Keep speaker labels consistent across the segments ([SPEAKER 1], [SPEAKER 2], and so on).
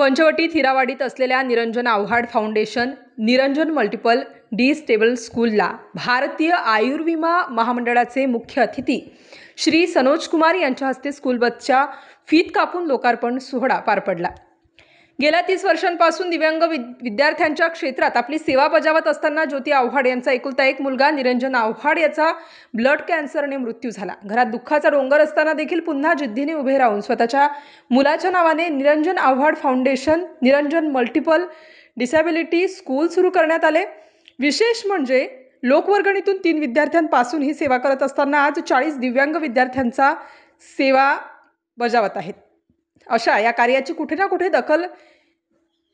[SPEAKER 1] पंचवटी हिरावाडीत असलेल्या Niranjan Awhad foundation Niranjan multiple disable स्कूलला भारतीय आयुर्विमा महामंडळाचे मुख्य अतिथी श्री सनोज कुमार यांच्या हस्ते स्कूल बसच्या फीत कापून लोकार्पण सोहळा पार पडला। गेल्या 30 वर्षांपासून दिव्यांग विद्यार्थ्यांच्या क्षेत्रात आपली सेवा बजावत असताना ज्योती आव्हाड यांचा एकुलता एक मुलगा निरंजन आव्हाड याचा ब्लड कॅन्सरने मृत्यू झाला। घरात दुःखाचा डोंगर असताना देखील पुन्हा जिद्दीने उभे राहून स्वतःच्या मुलाच्या नावाने Niranjan Awhad foundation Niranjan multiple disability school सुरू करण्यात आले। विशेष म्हणजे लोकवर्गणीतून 3 विद्यार्थ्यांपासून ही सेवा करत असताना आज 40 दिव्यांग विद्यार्थ्यांचा सेवा बजावत आहेत। अशा या कार्याची कुठे ना कुठे दखल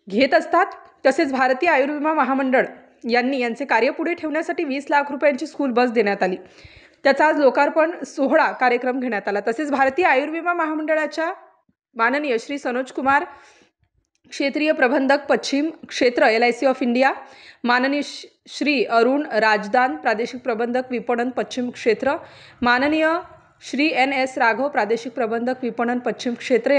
[SPEAKER 1] घेत असतात। तसेच भारतीय आयुर्विमा महामंडळ यांनी यांचे कार्य पुढे ठेवण्यासाठी 20 लाख रुपयांची स्कूल बस देण्यात आली। त्याचा आज लोकार्पण सोहळा कार्यक्रम घेण्यात आला। तसेच भारतीय आयुर्विमा महामंडळाच्या माननीय श्री सनोज कुमार क्षेत्रीय प्रबंधक पश्चिम क्षेत्र LIC ऑफ इंडिया, माननीय श्री अरुण राजदान प्रादेशिक प्रबंधक विपणन पश्चिम क्षेत्र, माननीय श्री NS राघव प्रादेशिक प्रबंधक विपणन पश्चिम क्षेत्र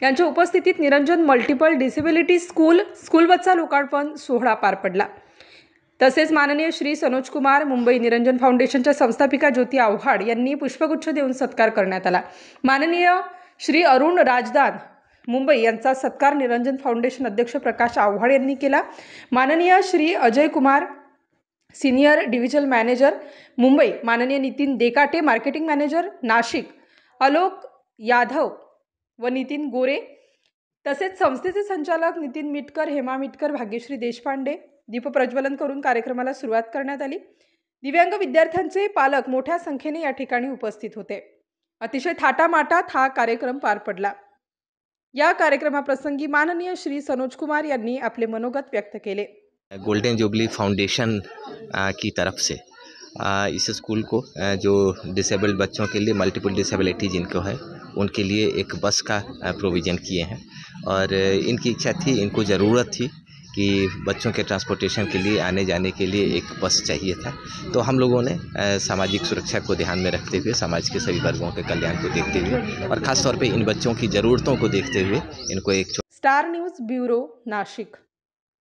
[SPEAKER 1] यांच्या उपस्थितीत निरंजन मल्टिपल डिसेबिलिटी स्कूल बसचा लोकार्पण सोहळा पार पडला। तसेच माननीय श्री सनोज कुमार मुंबई निरंजन फाउंडेशनच्या संस्थापिका ज्योती आव्हाड यांनी पुष्पगुच्छ देऊन सत्कार करण्यात आला। माननीय श्री अरुण राजदान मुंबई यांचा सत्कार निरंजन फाउंडेशन अध्यक्ष प्रकाश आव्हाड यांनी केला। माननीय Shri Ajay Kumar senior divisional manager Mumbai, माननीय नितीन देकाटे मार्केटिंग मॅनेजर नाशिक, आलोक यादव व नितीन गोरे, तसेच संस्थेचे संचालक नितीन मिटकर, हेमा मिटकर, भाग्यश्री देशपांडे दीप प्रज्वलन करून कार्यक्रमाला सुरुवात करण्यात आली। दिव्यांग विद्यार्थ्यांचे पालक मोठ्या संख्येने या ठिकाणी उपस्थित होते। अतिशय थाटामाटात हा कार्यक्रम पार पडला। या कार्यक्रमाप्रसंगी माननीय श्री सनोज कुमार यांनी आपले मनोगत व्यक्त केले।
[SPEAKER 2] गोल्डन जुबली फाउंडेशन की तरफ से इस स्कूल को जो डिसेबल्ड बच्चों के लिए मल्टीपल डिसेबिलिटी जिनको है उनके लिए एक बस का प्रोविज़न किए हैं। और इनकी इच्छा थी, इनको ज़रूरत थी कि बच्चों के ट्रांसपोर्टेशन के लिए आने जाने के लिए एक बस चाहिए था। तो हम लोगों ने सामाजिक सुरक्षा को ध्यान में रखते हुए, समाज के सभी वर्गों के कल्याण को देखते हुए और ख़ास तौर पे इन बच्चों की ज़रूरतों को देखते हुए इनको एक
[SPEAKER 1] स्टार न्यूज़ ब्यूरो नाशिक।